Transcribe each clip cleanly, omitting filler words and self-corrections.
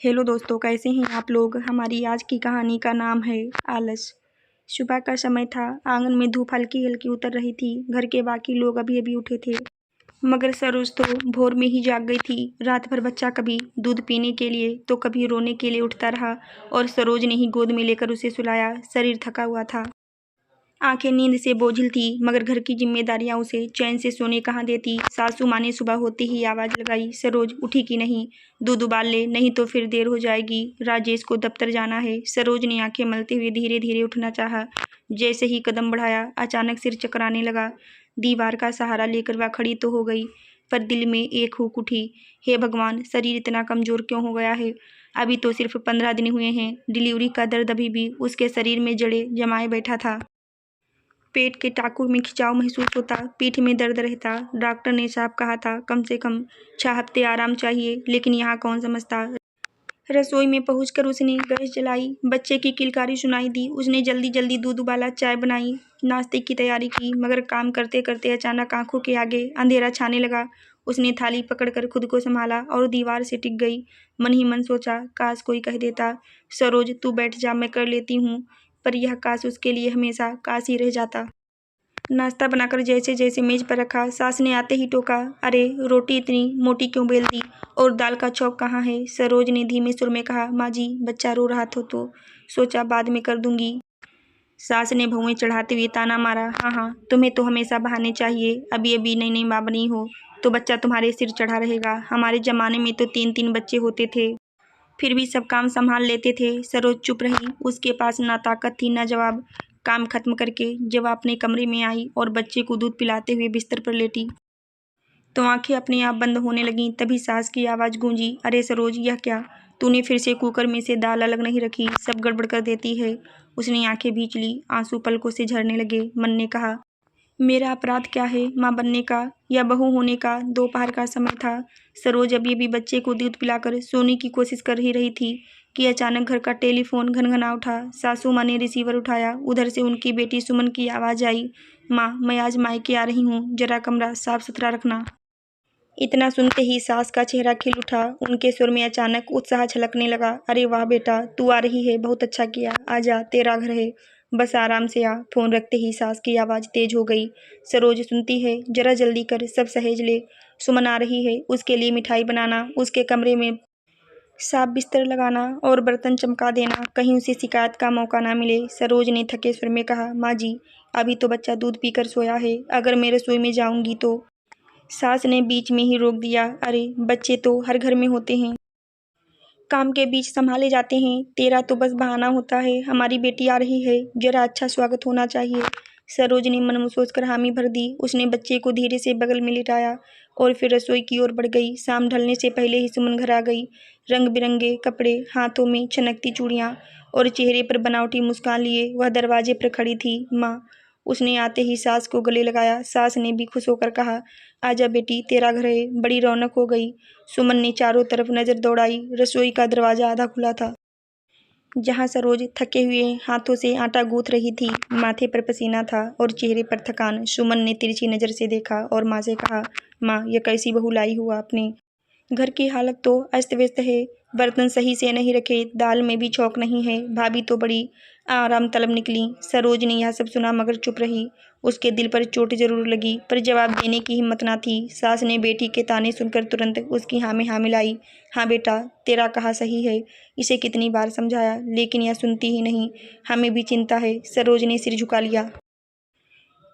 Hello दोस्तों, कैसे हैं आप लोग। हमारी आज की कहानी का नाम है आलस। सुबह का समय था। आंगन में धूप हल्की हल्की उतर रही थी। घर के बाकी लोग अभी अभी उठे थे, मगर सरोज तो भोर में ही जाग गई थी। रात भर बच्चा कभी दूध पीने के लिए तो कभी रोने के लिए उठता रहा और सरोज ने ही गोद में लेकर उसे सुलाया। शरीर थका हुआ था, आंखें नींद से बोझिल थी, मगर घर की जिम्मेदारियां उसे चैन से सोने कहाँ देती। सासू माँ ने सुबह होते ही आवाज लगाई, सरोज उठी कि नहीं, दूध उबाल ले, नहीं तो फिर देर हो जाएगी, राजेश को दफ्तर जाना है। सरोज ने आंखें मलते हुए धीरे धीरे उठना चाहा। जैसे ही कदम बढ़ाया, अचानक सिर चकराने लगा। दीवार का सहारा लेकर वह खड़ी तो हो गई, पर दिल में एक हुक उठी, हे भगवान, शरीर इतना कमजोर क्यों हो गया है। अभी तो सिर्फ 15 दिन हुए हैं। डिलीवरी का दर्द अभी भी उसके शरीर में जड़े जमाए बैठा था। पेट के टाँकों में खिंचाव महसूस होता, पीठ में दर्द रहता। डॉक्टर ने साफ कहा था कम से कम 6 हफ्ते आराम चाहिए, लेकिन यहाँ कौन समझता। रसोई में पहुंचकर उसने गैस जलाई। बच्चे की किलकारी सुनाई दी। उसने जल्दी जल्दी दूध उबाला, चाय बनाई, नाश्ते की तैयारी की, मगर काम करते करते अचानक आंखों के आगे अंधेरा छाने लगा। उसने थाली पकड़कर खुद को संभाला और दीवार से टिक गई। मन ही मन सोचा, काश कोई कह देता, सरोज तू बैठ जा, मैं कर लेती हूँ। पर यह काश उसके लिए हमेशा काश ही रह जाता। नाश्ता बनाकर जैसे जैसे मेज पर रखा, सास ने आते ही टोका, अरे रोटी इतनी मोटी क्यों बेल दी, और दाल का छौंक कहाँ है। सरोज ने धीमे सुर में कहा, माँ जी, बच्चा रो रहा था तो सोचा बाद में कर दूंगी। सास ने भौहें चढ़ाते हुए ताना मारा, हाँ हाँ, तुम्हें तो हमेशा बहाने चाहिए। अभी अभी नई नई माँ बनी हो तो बच्चा तुम्हारे सिर चढ़ा रहेगा। हमारे जमाने में तो 3-3 बच्चे होते थे, फिर भी सब काम संभाल लेते थे। सरोज चुप रही। उसके पास ना ताकत थी ना जवाब। काम खत्म करके जब अपने कमरे में आई और बच्चे को दूध पिलाते हुए बिस्तर पर लेटी, तो आंखें अपने आप बंद होने लगीं। तभी सास की आवाज़ गूंजी, अरे सरोज, यह क्या, तूने फिर से कुकर में से दाल अलग नहीं रखी, सब गड़बड़ कर देती है। उसने आंखें भींच ली, आंसू पलकों से झरने लगे। मन ने कहा, मेरा अपराध क्या है, माँ बनने का या बहू होने का। दोपहर का समय था। सरोज अभी अभी बच्चे को दूध पिलाकर सोने की कोशिश कर ही रही थी कि अचानक घर का टेलीफोन घनघना उठा। सासू माँ ने रिसीवर उठाया। उधर से उनकी बेटी सुमन की आवाज़ आई, माँ, मैं आज मायके आ रही हूँ, जरा कमरा साफ सुथरा रखना। इतना सुनते ही सास का चेहरा खिल उठा। उनके सुर में अचानक उत्साह छलकने लगा, अरे वाह बेटा, तू आ रही है, बहुत अच्छा किया, आजा, तेरा घर है, बस आराम से आ। फोन रखते ही सास की आवाज़ तेज हो गई, सरोज सुनती है, जरा जल्दी कर, सब सहेज ले, सुमन आ रही है, उसके लिए मिठाई बनाना, उसके कमरे में साफ बिस्तर लगाना और बर्तन चमका देना, कहीं उसे शिकायत का मौका ना मिले। सरोज ने थके सुर में कहा, माँ जी, अभी तो बच्चा दूध पीकर सोया है, अगर मैं रसोई में जाऊंगी तो। सास ने बीच में ही रोक दिया, अरे बच्चे तो हर घर में होते हैं, काम के बीच संभाले जाते हैं, तेरा तो बस बहाना होता है। हमारी बेटी आ रही है, जरा अच्छा स्वागत होना चाहिए। सरोज ने मन में सोचकर हामी भर दी। उसने बच्चे को धीरे से बगल में लिटाया और फिर रसोई की ओर बढ़ गई। शाम ढलने से पहले ही सुमन घर आ गई। रंग बिरंगे कपड़े, हाथों में छनकती चूड़ियाँ और चेहरे पर बनावटी मुस्कान लिए वह दरवाजे पर खड़ी थी। माँ, उसने आते ही सास को गले लगाया। सास ने भी खुश होकर कहा, आजा बेटी, तेरा घर है, बड़ी रौनक हो गई। सुमन ने चारों तरफ नजर दौड़ाई। रसोई का दरवाजा आधा खुला था, जहां सरोज थके हुए हाथों से आटा गूंथ रही थी। माथे पर पसीना था और चेहरे पर थकान। सुमन ने तिरछी नजर से देखा और माँ से कहा, माँ, यह कैसी बहू लाई हुआ आपने। घर की हालत तो अस्त व्यस्त है, बर्तन सही से नहीं रखे, दाल में भी छौंक नहीं है, भाभी तो बड़ी आराम तलब निकली। सरोज ने यह सब सुना मगर चुप रही। उसके दिल पर चोट जरूर लगी, पर जवाब देने की हिम्मत ना थी। सास ने बेटी के ताने सुनकर तुरंत उसकी हाँ में हाँ मिलाई, हाँ बेटा, तेरा कहा सही है, इसे कितनी बार समझाया, लेकिन यह सुनती ही नहीं। हमें भी चिंता है। सरोज ने सिर झुका लिया,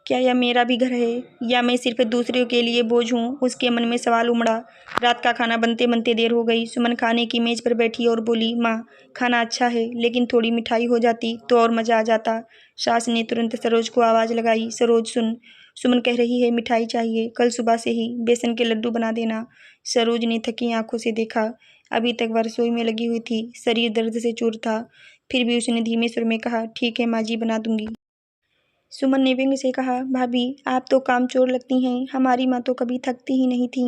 क्या यह मेरा भी घर है या मैं सिर्फ दूसरों के लिए बोझ हूँ। उसके मन में सवाल उमड़ा। रात का खाना बनते बनते देर हो गई। सुमन खाने की मेज पर बैठी और बोली, माँ, खाना अच्छा है, लेकिन थोड़ी मिठाई हो जाती तो और मज़ा आ जाता। सास ने तुरंत सरोज को आवाज़ लगाई, सरोज सुन, सुमन कह रही है मिठाई चाहिए, कल सुबह से ही बेसन के लड्डू बना देना। सरोज ने थकी आंखों से देखा। अभी तक वह रसोई में लगी हुई थी, शरीर दर्द से चूर था, फिर भी उसने धीमे सुर में कहा, ठीक है माँ जी, बना दूंगी। सुमन ने व्यंग से कहा, भाभी, आप तो कामचोर लगती हैं, हमारी माँ तो कभी थकती ही नहीं थी,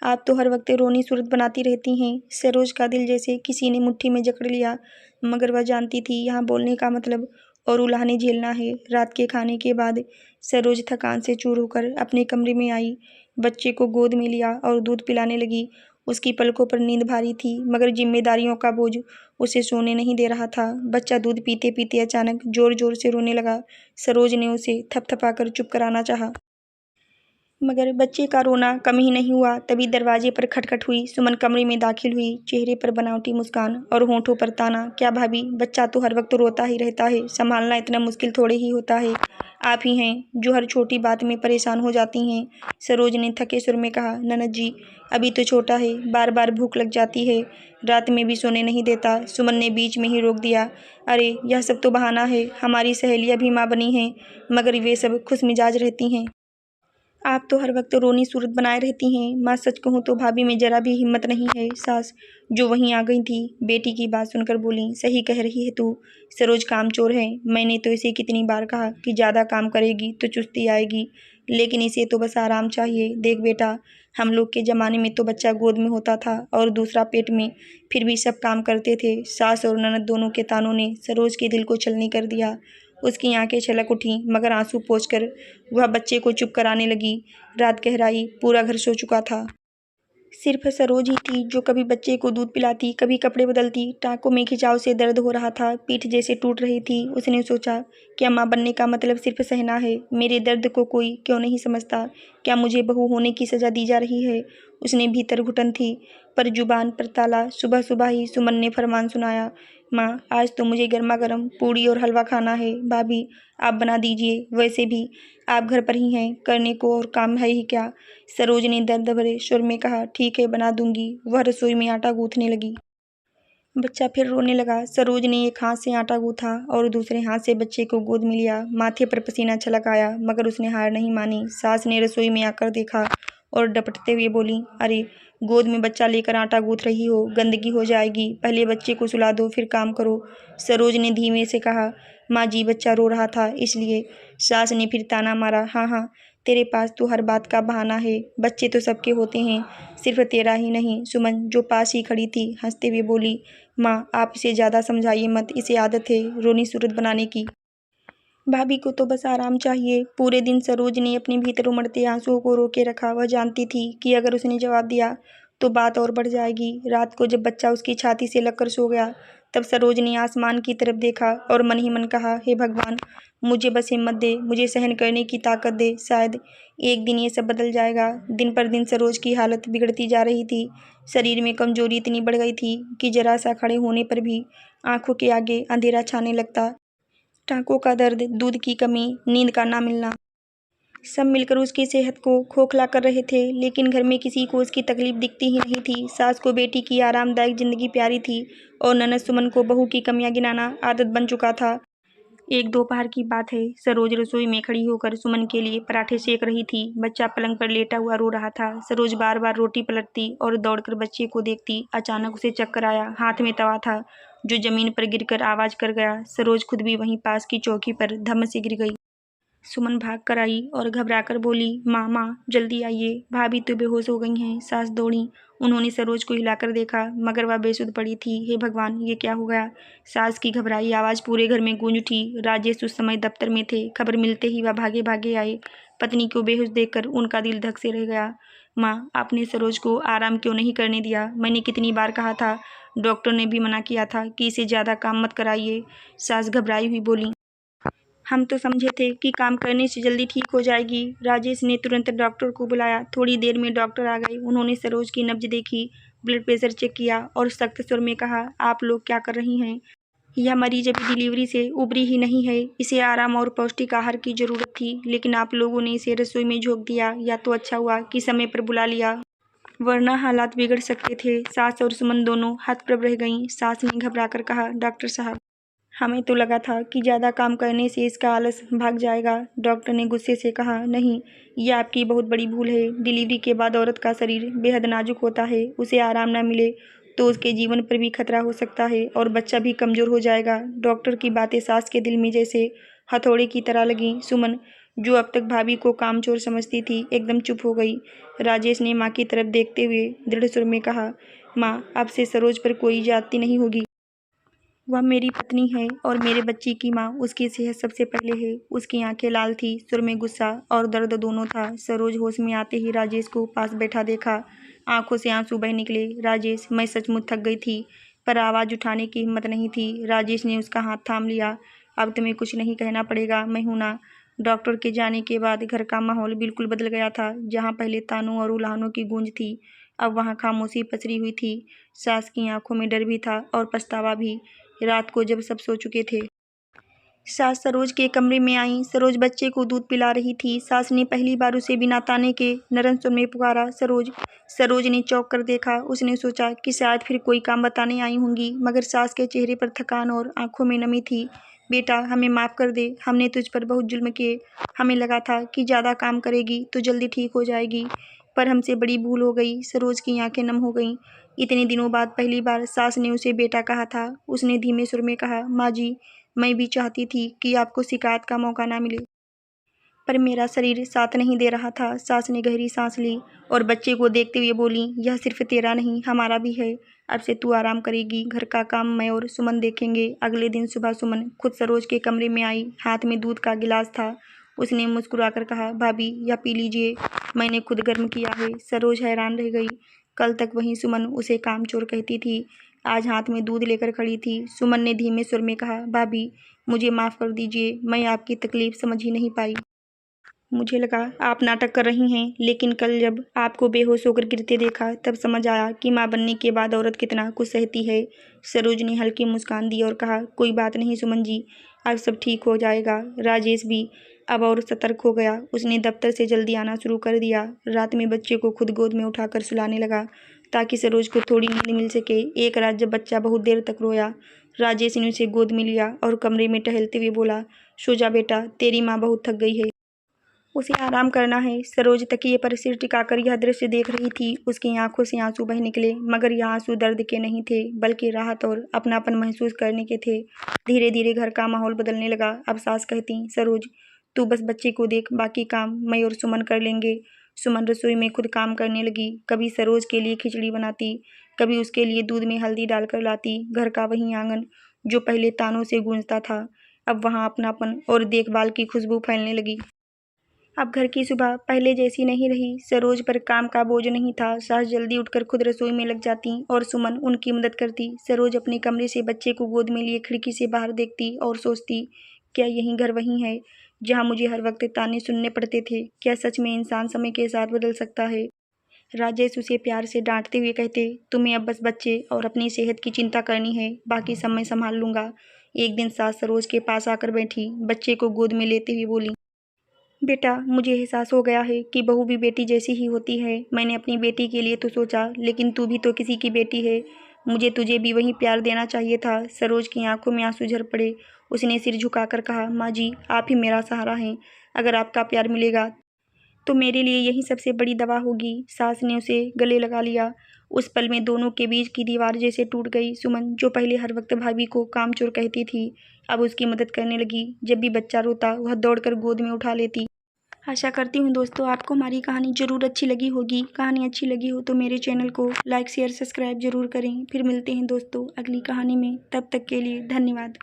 आप तो हर वक्त रोनी सूरत बनाती रहती हैं। सरोज का दिल जैसे किसी ने मुट्ठी में जकड़ लिया, मगर वह जानती थी यहाँ बोलने का मतलब और उलाहने झेलना है। रात के खाने के बाद सरोज थकान से चूर होकर अपने कमरे में आई, बच्चे को गोद में लिया और दूध पिलाने लगी। उसकी पलकों पर नींद भारी थी, मगर जिम्मेदारियों का बोझ उसे सोने नहीं दे रहा था। बच्चा दूध पीते पीते अचानक जोर जोर से रोने लगा। सरोज ने उसे थपथपाकर चुप कराना चाहा, मगर बच्चे का रोना कम ही नहीं हुआ। तभी दरवाजे पर खटखट हुई। सुमन कमरे में दाखिल हुई, चेहरे पर बनावटी मुस्कान और होंठों पर ताना। क्या भाभी, बच्चा तो हर वक्त रोता ही रहता है, संभालना इतना मुश्किल थोड़े ही होता है। आप ही हैं जो हर छोटी बात में परेशान हो जाती हैं। सरोज ने थके सुर में कहा, ननद जी, अभी तो छोटा है, बार बार भूख लग जाती है, रात में भी सोने नहीं देता। सुमन ने बीच में ही रोक दिया। अरे यह सब तो बहाना है, हमारी सहेलियां भी माँ बनी हैं, मगर वे सब खुश मिजाज रहती हैं। आप तो हर वक्त रोनी सूरत बनाए रहती हैं। माँ, सच कहूँ तो भाभी में जरा भी हिम्मत नहीं है। सास, जो वहीं आ गई थी, बेटी की बात सुनकर बोली, सही कह रही है तू, सरोज कामचोर है। मैंने तो इसे कितनी बार कहा कि ज़्यादा काम करेगी तो चुस्ती आएगी, लेकिन इसे तो बस आराम चाहिए। देख बेटा, हम लोग के ज़माने में तो बच्चा गोद में होता था और दूसरा पेट में, फिर भी सब काम करते थे। सास और ननद दोनों के तानों ने सरोज के दिल को छलनी कर दिया। उसकी आंखें छलक उठीं, मगर आंसू पोंछकर वह बच्चे को चुप कराने लगी। रात गहराई, पूरा घर सो चुका था। सिर्फ सरोज ही थी जो कभी बच्चे को दूध पिलाती, कभी कपड़े बदलती। टाँकों में खिंचाव से दर्द हो रहा था, पीठ जैसे टूट रही थी। उसने सोचा, क्या माँ बनने का मतलब सिर्फ सहना है? मेरे दर्द को कोई क्यों नहीं समझता? क्या मुझे बहू होने की सज़ा दी जा रही है? उसने भीतर घुटन थी, पर जुबान पर ताला। सुबह सुबह ही सुमन ने फरमान सुनाया, माँ, आज तो मुझे गर्मा गर्म पूड़ी और हलवा खाना है। भाभी, आप बना दीजिए। वैसे भी आप घर पर ही हैं, करने को और काम है ही क्या? सरोज ने दर्द भरे सुर में कहा, ठीक है, बना दूंगी। वह रसोई में आटा गूंथने लगी। बच्चा फिर रोने लगा। सरोज ने एक हाथ से आटा गूंथा और दूसरे हाथ से बच्चे को गोद में लिया। माथे पर पसीना छलक आया, मगर उसने हार नहीं मानी। सास ने रसोई में आकर देखा और डपटते हुए बोली, अरे, गोद में बच्चा लेकर आटा गूंथ रही हो, गंदगी हो जाएगी। पहले बच्चे को सुला दो, फिर काम करो। सरोज ने धीमे से कहा, माँ जी, बच्चा रो रहा था इसलिए। सास ने फिर ताना मारा, हाँ हाँ, तेरे पास तो हर बात का बहाना है। बच्चे तो सबके होते हैं, सिर्फ तेरा ही नहीं। सुमन, जो पास ही खड़ी थी, हंसते हुए बोली, माँ, आप इसे ज़्यादा समझाइए मत, इसे आदत है रोनी सूरत बनाने की। भाभी को तो बस आराम चाहिए। पूरे दिन सरोज ने अपने भीतर उमड़ते आंसुओं को रोके रखा। वह जानती थी कि अगर उसने जवाब दिया तो बात और बढ़ जाएगी। रात को जब बच्चा उसकी छाती से लगकर सो गया, तब सरोज ने आसमान की तरफ देखा और मन ही मन कहा, हे भगवान, मुझे बस हिम्मत दे, मुझे सहन करने की ताकत दे। शायद एक दिन ये सब बदल जाएगा। दिन पर दिन सरोज की हालत बिगड़ती जा रही थी। शरीर में कमजोरी इतनी बढ़ गई थी कि जरा सा खड़े होने पर भी आंखों के आगे अंधेरा छाने लगता। टाँकों का दर्द, दूध की कमी, नींद का ना मिलना, सब मिलकर उसकी सेहत को खोखला कर रहे थे। लेकिन घर में किसी को उसकी तकलीफ दिखती ही नहीं थी। सास को बेटी की आरामदायक जिंदगी प्यारी थी और ननद सुमन को बहू की कमियां गिनाना आदत बन चुका था। एक दोपहर की बात है। सरोज रसोई में खड़ी होकर सुमन के लिए पराठे सेक रही थी। बच्चा पलंग पर लेटा हुआ रो रहा था। सरोज बार बार रोटी पलटती और दौड़कर बच्चे को देखती। अचानक उसे चक्कर आया। हाथ में तवा था जो जमीन पर गिरकर आवाज कर गया। सरोज खुद भी वहीं पास की चौकी पर धम्म से गिर गई। सुमन भाग कर आई और घबराकर बोली, माँ माँ, जल्दी आइए, भाभी तो बेहोश हो गई हैं। सास दौड़ी। उन्होंने सरोज को हिलाकर देखा, मगर वह बेसुध पड़ी थी। हे भगवान, ये क्या हो गया? सास की घबराई आवाज़ पूरे घर में गूंज उठी। राजेश उस समय दफ्तर में थे। खबर मिलते ही वह भागे भागे आए। पत्नी को बेहोश देखकर उनका दिल धक से रह गया। माँ, आपने सरोज को आराम क्यों नहीं करने दिया? मैंने कितनी बार कहा था, डॉक्टर ने भी मना किया था कि इसे ज़्यादा काम मत कराइए। सास घबराई हुई बोली, हम तो समझे थे कि काम करने से जल्दी ठीक हो जाएगी। राजेश ने तुरंत डॉक्टर को बुलाया। थोड़ी देर में डॉक्टर आ गए। उन्होंने सरोज की नब्ज देखी, ब्लड प्रेशर चेक किया और सख्त स्वर में कहा, आप लोग क्या कर रही हैं? यह मरीज अभी डिलीवरी से उबरी ही नहीं है। इसे आराम और पौष्टिक आहार की जरूरत थी, लेकिन आप लोगों ने इसे रसोई में झोंक दिया। या तो अच्छा हुआ कि समय पर बुला लिया, वरना हालात बिगड़ सकते थे। सास और सुमन दोनों हतप्रभ रह गईं। सास ने घबराकर कहा, डॉक्टर साहब, हमें तो लगा था कि ज़्यादा काम करने से इसका आलस भाग जाएगा। डॉक्टर ने गुस्से से कहा, नहीं, यह आपकी बहुत बड़ी भूल है। डिलीवरी के बाद औरत का शरीर बेहद नाजुक होता है। उसे आराम ना मिले तो उसके जीवन पर भी खतरा हो सकता है और बच्चा भी कमज़ोर हो जाएगा। डॉक्टर की बातें सास के दिल में जैसे हथौड़े की तरह लगीं। सुमन, जो अब तक भाभी को कामचोर समझती थी, एकदम चुप हो गई। राजेश ने माँ की तरफ देखते हुए दृढ़ सुर में कहा, माँ, अब से सरोज पर कोई ज्यादती नहीं होगी। वह मेरी पत्नी है और मेरे बच्चे की माँ। उसकी सेहत सबसे पहले है। उसकी आंखें लाल थी, सुर में गुस्सा और दर्द दोनों था। सरोज होश में आते ही राजेश को पास बैठा देखा। आंखों से आंसू बह निकले। राजेश, मैं सचमुच थक गई थी, पर आवाज़ उठाने की हिम्मत नहीं थी। राजेश ने उसका हाथ थाम लिया। अब तुम्हें कुछ नहीं कहना पड़ेगा, मैं हूं ना। डॉक्टर के जाने के बाद घर का माहौल बिल्कुल बदल गया था। जहाँ पहले तानों और उल्हानों की गूंज थी, अब वहाँ खामोशी पसरी हुई थी। सास की आंखों में डर भी था और पछतावा भी। रात को जब सब सो चुके थे, सास सरोज के कमरे में आई। सरोज बच्चे को दूध पिला रही थी। सास ने पहली बार उसे बिना ताने के नरम स्वर में पुकारा, सरोज। सरोज ने चौंक कर देखा। उसने सोचा कि शायद फिर कोई काम बताने आई होंगी, मगर सास के चेहरे पर थकान और आंखों में नमी थी। बेटा, हमें माफ़ कर दे, हमने तुझ पर बहुत जुल्म किए। हमें लगा था कि ज़्यादा काम करेगी तो जल्दी ठीक हो जाएगी, पर हमसे बड़ी भूल हो गई। सरोज की आंखें नम हो गईं। इतने दिनों बाद पहली बार सास ने उसे बेटा कहा था। उसने धीमे सुर में कहा, माँ जी, मैं भी चाहती थी कि आपको शिकायत का मौका ना मिले, पर मेरा शरीर साथ नहीं दे रहा था। सास ने गहरी सांस ली और बच्चे को देखते हुए बोली, यह सिर्फ तेरा नहीं, हमारा भी है। अब से तू आराम करेगी, घर का काम मैं और सुमन देखेंगे। अगले दिन सुबह सुमन खुद सरोज के कमरे में आई। हाथ में दूध का गिलास था। उसने मुस्कुराकर कहा, भाभी, यह पी लीजिए, मैंने खुद गर्म किया है। सरोज हैरान रह गई। कल तक वही सुमन उसे कामचोर कहती थी, आज हाथ में दूध लेकर खड़ी थी। सुमन ने धीमे सुर में कहा, भाभी, मुझे माफ़ कर दीजिए, मैं आपकी तकलीफ समझ ही नहीं पाई। मुझे लगा आप नाटक कर रही हैं, लेकिन कल जब आपको बेहोश होकर गिरते देखा तब समझ आया कि माँ बनने के बाद औरत कितना कुछ सहती है। सरोज ने हल्की मुस्कान दी और कहा, कोई बात नहीं सुमन जी, अब सब ठीक हो जाएगा। राजेश भी अब और सतर्क हो गया। उसने दफ्तर से जल्दी आना शुरू कर दिया। रात में बच्चे को खुद गोद में उठाकर सुलाने लगा ताकि सरोज को थोड़ी नींद मिल सके। एक रात जब बच्चा बहुत देर तक रोया, राजेश ने उसे गोद में लिया और कमरे में टहलते हुए बोला, सो जा बेटा, तेरी माँ बहुत थक गई है, उसे आराम करना है। सरोज तकिए पर सिर टिकाकर यह दृश्य देख रही थी। उसकी आंखों से आंसू बह निकले, मगर यह आंसू दर्द के नहीं थे, बल्कि राहत और अपनापन महसूस करने के थे। धीरे धीरे घर का माहौल बदलने लगा। अब सास कहती, सरोज, तू बस बच्चे को देख, बाकी काम मैं और सुमन कर लेंगे। सुमन रसोई में खुद काम करने लगी। कभी सरोज के लिए खिचड़ी बनाती, कभी उसके लिए दूध में हल्दी डालकर लाती। घर का वही आंगन जो पहले तानों से गूंजता था, अब वहाँ अपनापन और देखभाल की खुशबू फैलने लगी। अब घर की सुबह पहले जैसी नहीं रही। सरोज पर काम का बोझ नहीं था। सास जल्दी उठकर खुद रसोई में लग जाती और सुमन उनकी मदद करती। सरोज अपने कमरे से बच्चे को गोद में लिए खिड़की से बाहर देखती और सोचती, क्या यही घर वही है जहाँ मुझे हर वक्त ताने सुनने पड़ते थे? क्या सच में इंसान समय के साथ बदल सकता है? राजेश उसे प्यार से डांटते हुए कहते, तुम्हें अब बस बच्चे और अपनी सेहत की चिंता करनी है, बाकी सब मैं संभाल लूँगा। एक दिन सास सरोज के पास आकर बैठी, बच्चे को गोद में लेते हुए बोली, बेटा, मुझे एहसास हो गया है कि बहू भी बेटी जैसी ही होती है। मैंने अपनी बेटी के लिए तो सोचा, लेकिन तू भी तो किसी की बेटी है, मुझे तुझे भी वही प्यार देना चाहिए था। सरोज की आंखों में आंसू झर पड़े। उसने सिर झुकाकर कहा, माँ जी, आप ही मेरा सहारा हैं। अगर आपका प्यार मिलेगा तो मेरे लिए यही सबसे बड़ी दवा होगी। सास ने उसे गले लगा लिया। उस पल में दोनों के बीच की दीवार जैसे टूट गई। सुमन, जो पहले हर वक्त भाभी को कामचोर कहती थी, अब उसकी मदद करने लगी। जब भी बच्चा रोता, वह दौड़कर गोद में उठा लेती। आशा करती हूँ दोस्तों आपको हमारी कहानी ज़रूर अच्छी लगी होगी। कहानी अच्छी लगी हो तो मेरे चैनल को लाइक शेयर सब्सक्राइब ज़रूर करें। फिर मिलते हैं दोस्तों अगली कहानी में। तब तक के लिए धन्यवाद।